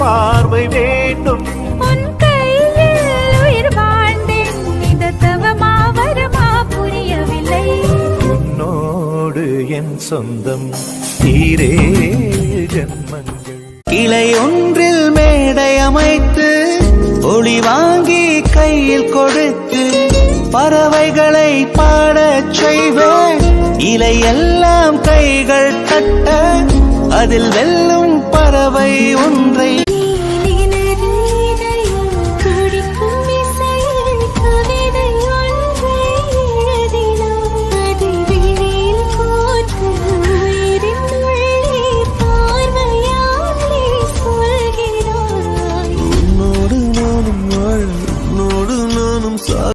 பார்வை வேண்டும். உன் கையில் உயிர் வாழ்ந்தேன், இந்த தவமா வரமா புரியவில்லை. உன்னோடு என் சொந்தம் ஈரே ஜன்மங்கள். கிளை ஒன்றில் மேடை அமைத்து ஒளி வாங்கி கையில் கொடுத்து பறவைகளை பாடச் செய்வேன். இலையெல்லாம் கைகள் தட்ட அதில் வெல்லும் பறவை ஒன்றை